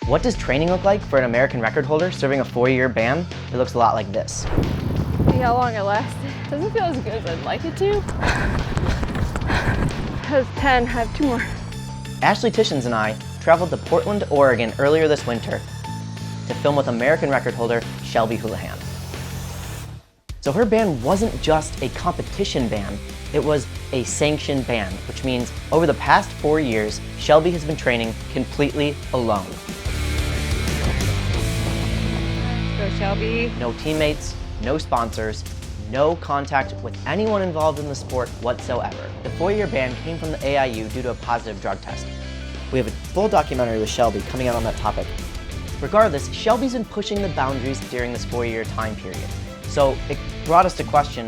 What does training look like for an American record holder serving a 4-year ban? It looks a lot like this. See how long it lasts. Doesn't feel as good as I'd like it to. Has 10, I have 2 more. Ashley Tishins and I traveled to Portland, Oregon earlier this winter to film with American record holder Shelby Houlihan. So her ban wasn't just a competition ban, it was a sanctioned ban, which means over the past 4 years, Shelby has been training completely alone. Go Shelby. No teammates, no sponsors, no contact with anyone involved in the sport whatsoever. The 4-year ban came from the AIU due to a positive drug test. We have a full documentary with Shelby coming out on that topic. Regardless, Shelby's been pushing the boundaries during this 4-year time period. So it brought us to question,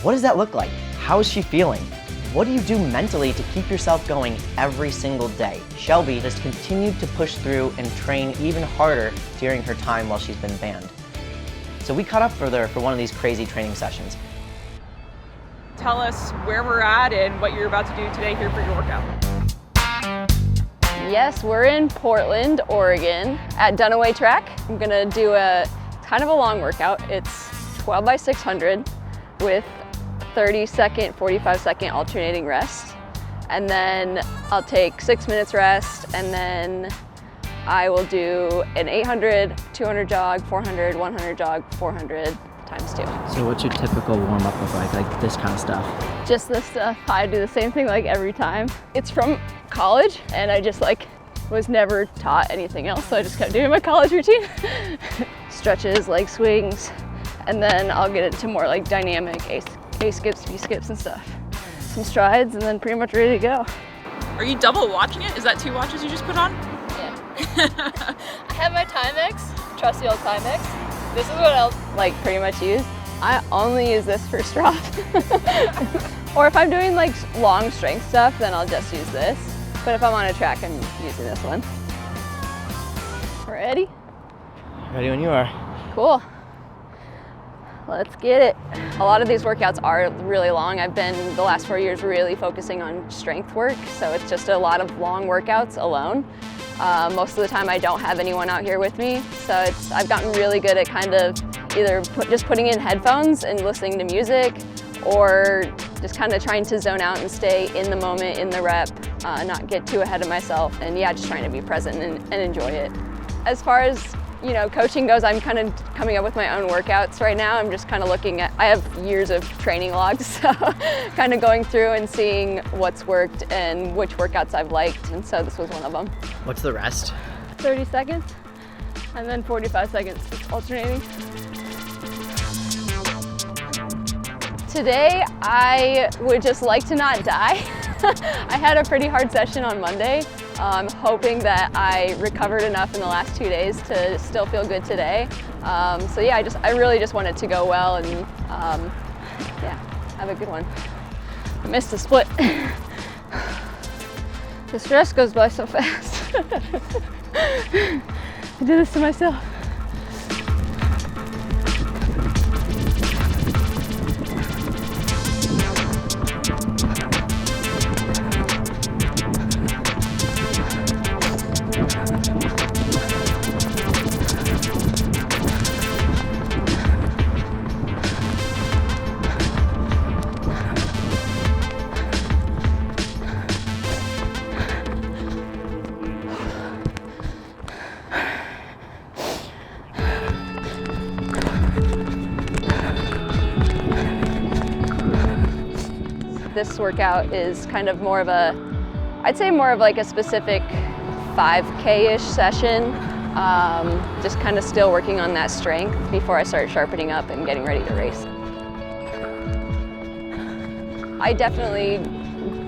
what does that look like? How is she feeling? What do you do mentally to keep yourself going every single day? Shelby has continued to push through and train even harder during her time while she's been banned. So we caught up with her for one of these crazy training sessions. Tell us where we're at and what you're about to do today here for your workout. Yes, we're in Portland, Oregon at FloTrack. I'm gonna do a kind of a long workout. It's 12 by 600 with 30-second, 45-second alternating rest. And then I'll take 6 minutes rest, and then I will do an 800, 200 jog, 400, 100 jog, 400 times 2. So what's your typical warm-up look like this kind of stuff? Just this stuff. I do the same thing like every time. It's from college, and I just was never taught anything else, so I just kept doing my college routine. Stretches, leg swings, and then I'll get into more like dynamic A skips, B skips and stuff. Some strides, and then pretty much ready to go. Are you double watching it? Is that 2 watches you just put on? Yeah. I have my Timex, trusty old Timex. This is what I'll pretty much use. I only use this for strop. Or if I'm doing long strength stuff, then I'll just use this. But if I'm on a track, I'm using this one. Ready? Ready when you are. Cool. Let's get it. A lot of these workouts are really long. I've been the last 4 years really focusing on strength work, so it's just a lot of long workouts alone. Most of the time I don't have anyone out here with me, so I've gotten really good at kind of either just putting in headphones and listening to music, or just kind of trying to zone out and stay in the moment, in the rep, not get too ahead of myself, and yeah, just trying to be present and enjoy it. As far as coaching goes, I'm kind of coming up with my own workouts right now. I'm just kind of looking at, I have years of training logs, so kind of going through and seeing what's worked and which workouts I've liked, and so this was one of them. What's the rest? 30 seconds, and then 45 seconds alternating. Today, I would just like to not die. I had a pretty hard session on Monday. I'm hoping that I recovered enough in the last 2 days to still feel good today. So yeah, I really just want it to go well and yeah, have a good one. I missed a split. The stress goes by so fast. I did this to myself. This workout is kind of more of I'd say more of a specific 5K-ish session. Just kind of still working on that strength before I start sharpening up and getting ready to race. I definitely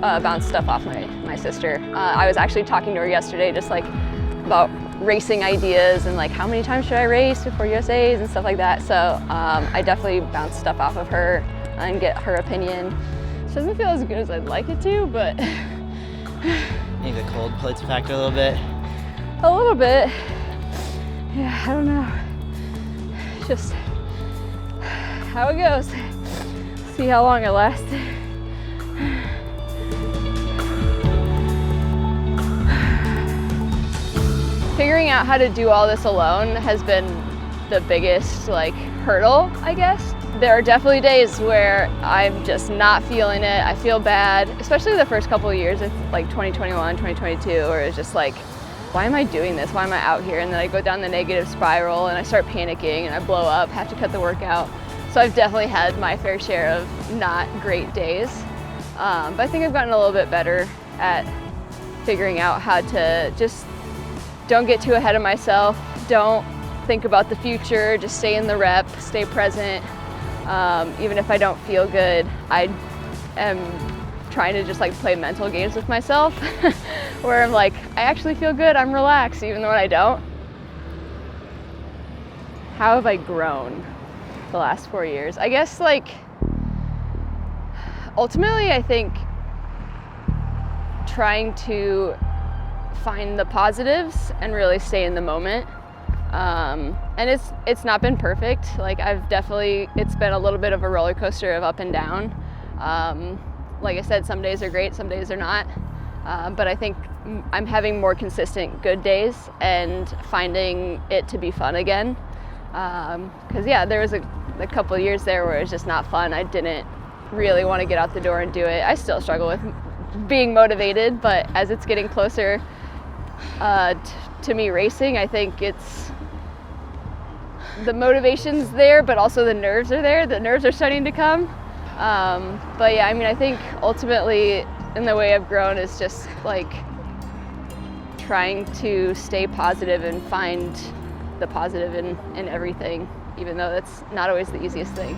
bounce stuff off my sister. I was actually talking to her yesterday just about racing ideas and how many times should I race before USAs and stuff like that. So I definitely bounce stuff off of her and get her opinion. It doesn't feel as good as I'd like it to, but Maybe the cold plates factor a little bit? A little bit. Yeah, I don't know. Just how it goes. See how long it lasts. Figuring out how to do all this alone has been the biggest hurdle, I guess. There are definitely days where I'm just not feeling it. I feel bad, especially the first couple of years. It's 2021, 2022, where it's just why am I doing this? Why am I out here? And then I go down the negative spiral and I start panicking and I blow up, have to cut the workout. So I've definitely had my fair share of not great days. But I think I've gotten a little bit better at figuring out how to just don't get too ahead of myself, don't think about the future, just stay in the rep, stay present. Even if I don't feel good, I am trying to just play mental games with myself where I'm I actually feel good, I'm relaxed, even when I don't. How have I grown the last 4 years? I guess ultimately I think trying to find the positives and really stay in the moment. And it's not been perfect. It's been a little bit of a roller coaster of up and down. Like I said, some days are great, some days are not. But I think I'm having more consistent good days and finding it to be fun again. Because there was a couple of years there where it was just not fun. I didn't really want to get out the door and do it. I still struggle with being motivated, but as it's getting closer to me racing, I think it's the motivation's there, but also the nerves are there. The nerves are starting to come. But yeah, I think ultimately in the way I've grown is just trying to stay positive and find the positive in everything, even though that's not always the easiest thing.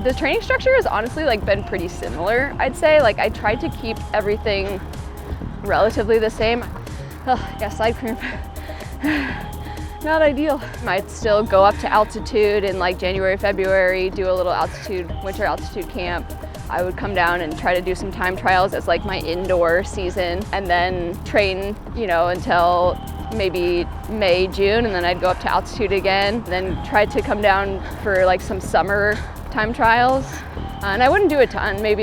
The training structure has honestly been pretty similar, I'd say. I tried to keep everything relatively the same. Oh, yeah, side cramp. Not ideal. I'd still go up to altitude in January, February, do a little winter altitude camp. I would come down and try to do some time trials as my indoor season, and then train, until maybe May, June, and then I'd go up to altitude again, then try to come down for some summer time trials. And I wouldn't do a ton, maybe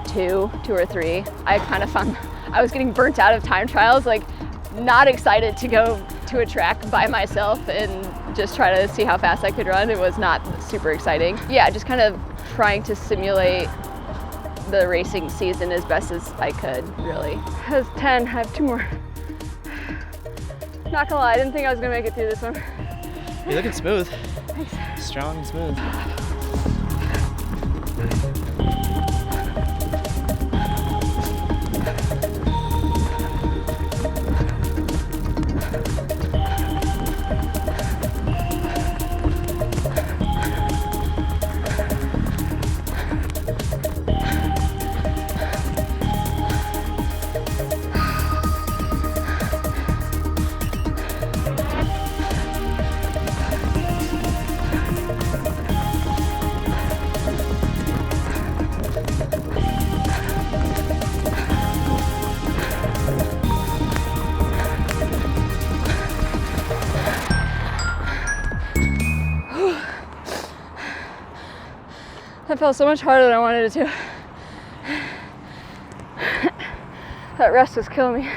two or three. I kind of found I was getting burnt out of time trials, not excited to go to a track by myself and just try to see how fast I could run. It was not super exciting. Yeah, just kind of trying to simulate the racing season as best as I could, really. That was 10, I have 2 more. Not gonna lie, I didn't think I was gonna make it through this one. You're looking smooth. Thanks. Strong and smooth. That felt so much harder than I wanted it to. That rest was killing me.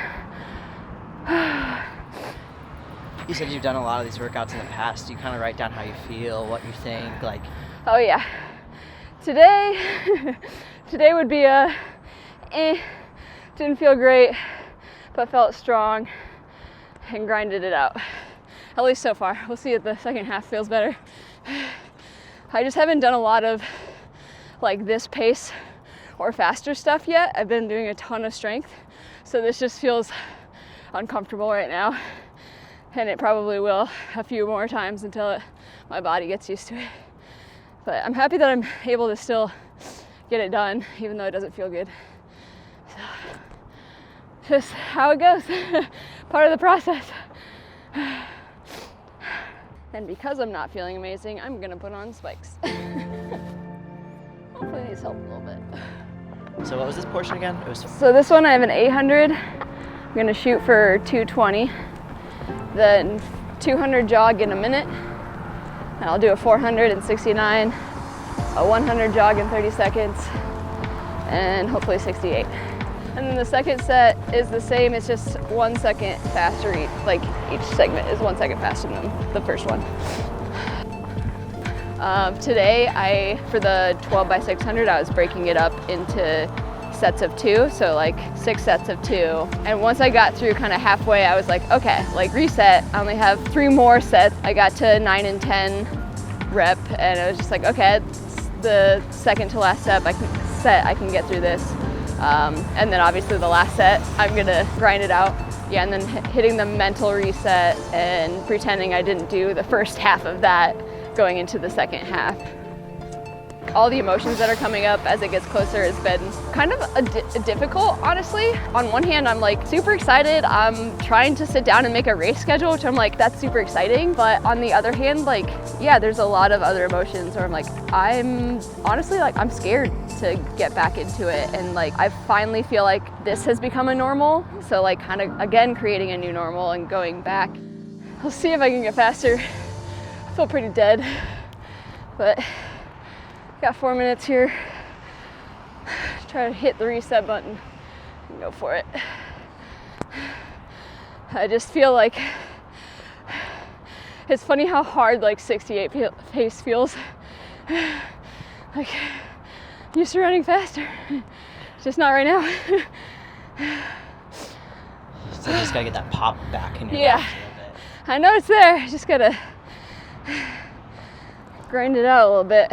You said you've done a lot of these workouts in the past. Do you kind of write down how you feel, what you think, Oh yeah. Today would be didn't feel great, but felt strong and grinded it out. At least so far. We'll see if the second half feels better. I just haven't done a lot of this pace or faster stuff yet. I've been doing a ton of strength, so this just feels uncomfortable right now, and it probably will a few more times until my body gets used to it. But I'm happy that I'm able to still get it done, even though it doesn't feel good. So, just how it goes, part of the process. And because I'm not feeling amazing, I'm gonna put on spikes. Hopefully these help a little bit. So what was this portion again? So this one I have an 800. I'm gonna shoot for 220. Then 200 jog in a minute. And I'll do a 400 in 69, a 100 jog in 30 seconds, and hopefully 68. And then the second set is the same, it's just 1 second faster each segment is 1 second faster than the first one. Today, for the 12 by 600, I was breaking it up into sets of 2, so like 6 sets of 2. And once I got through kind of halfway, I was like, okay, like reset. I only have 3 more sets. I got to 9 and 10 rep, and it was just like, okay, it's the second to last set, I can get through this. And then obviously the last set, I'm gonna grind it out. Yeah, and then hitting the mental reset and pretending I didn't do the first half of that going into the second half. All the emotions that are coming up as it gets closer has been kind of difficult, honestly. On one hand, I'm like super excited. I'm trying to sit down and make a race schedule, which I'm like, that's super exciting. But on the other hand, like, yeah, there's a lot of other emotions where I'm like, I'm honestly like, I'm scared to get back into it. And like, I finally feel like this has become a normal. So like kind of, again, creating a new normal and going back. I'll see if I can get faster. I feel pretty dead, but got 4 minutes here. Try to hit the reset button and go for it. I just feel like it's funny how hard like 68 pace feels. Like used to running faster. Just not right now. So you just gotta get that pop back in your yeah. legs a little bit. I know it's there. I just gotta grind it out a little bit.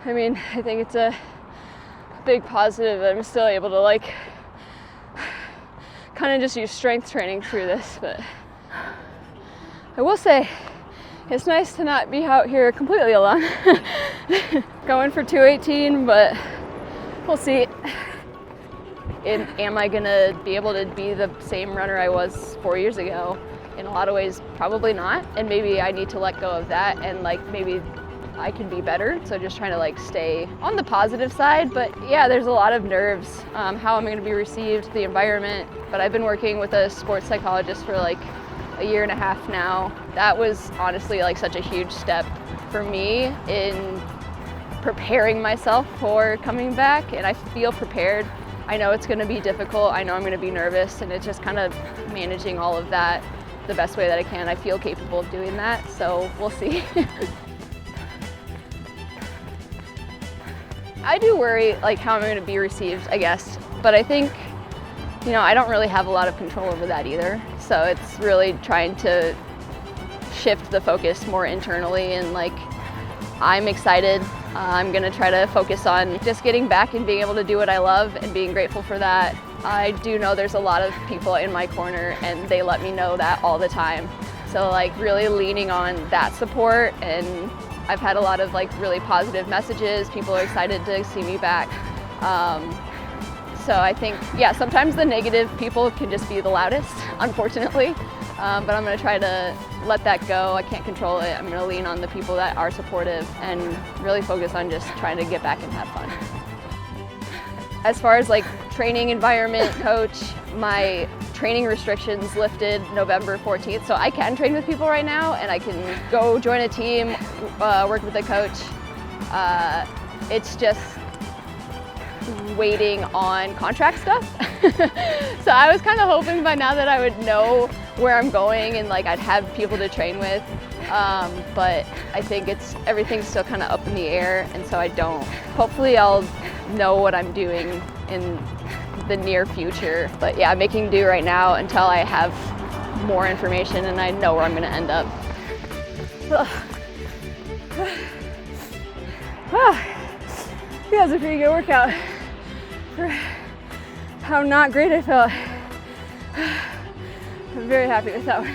I mean, I think it's a big positive that I'm still able to like kind of just use strength training through this, but I will say it's nice to not be out here completely alone. Going for 218, but we'll see. Am I gonna be able to be the same runner I was 4 years ago? In a lot of ways, probably not, and maybe I need to let go of that and like maybe I can be better. So just trying to like stay on the positive side. But yeah, there's a lot of nerves, how I'm going to be received, the environment. But I've been working with a sports psychologist for like a year and a half now. That was honestly like such a huge step for me in preparing myself for coming back, and I feel prepared. I know it's going to be difficult. I know I'm going to be nervous, and it's just kind of managing all of that the best way that I can. I feel capable of doing that, so we'll see. I do worry like how I'm going to be received, I guess, but I think, you know, I don't really have a lot of control over that either. So it's really trying to shift the focus more internally, and like, I'm excited. I'm going to try to focus on just getting back and being able to do what I love and being grateful for that. I do know there's a lot of people in my corner, and they let me know that all the time. So like really leaning on that support, and I've had a lot of like really positive messages. People are excited to see me back. So I think, yeah, sometimes the negative people can just be the loudest, unfortunately. But I'm gonna try to let that go. I can't control it. I'm gonna lean on the people that are supportive and really focus on just trying to get back and have fun. As far as like training environment, coach, my training restrictions lifted November 14th, so I can train with people right now, and I can go join a team, work with a coach. It's just waiting on contract stuff. So I was kind of hoping by now that I would know where I'm going and like I'd have people to train with, but I think everything's still kind of up in the air, and so I don't. Hopefully I'll know what I'm doing in the near future, but yeah, I'm making do right now until I have more information and I know where I'm going to end up. That was a pretty good workout for how not great I felt. I'm very happy with that one.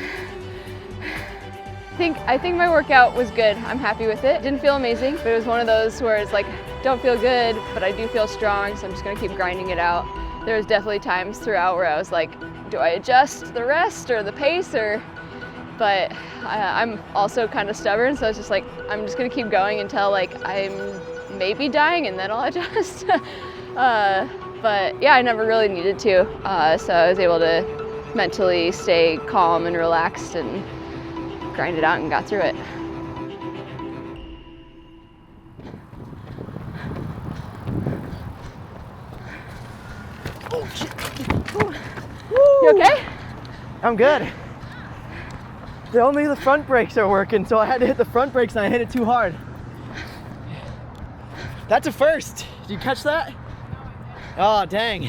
I think my workout was good. I'm happy with it. Didn't feel amazing, but it was one of those where it's like, don't feel good, but I do feel strong, so I'm just gonna keep grinding it out. There was definitely times throughout where I was like, do I adjust the rest or the pace, but I'm also kind of stubborn, so it's just like, I'm just gonna keep going until like I'm maybe dying, and then I'll adjust. But yeah, I never really needed to, so I was able to mentally stay calm and relaxed and grind it out and got through it. Oh shit. You okay? I'm good. Only the front brakes are working, so I had to hit the front brakes and I hit it too hard. That's a first. Did you catch that? Oh, dang.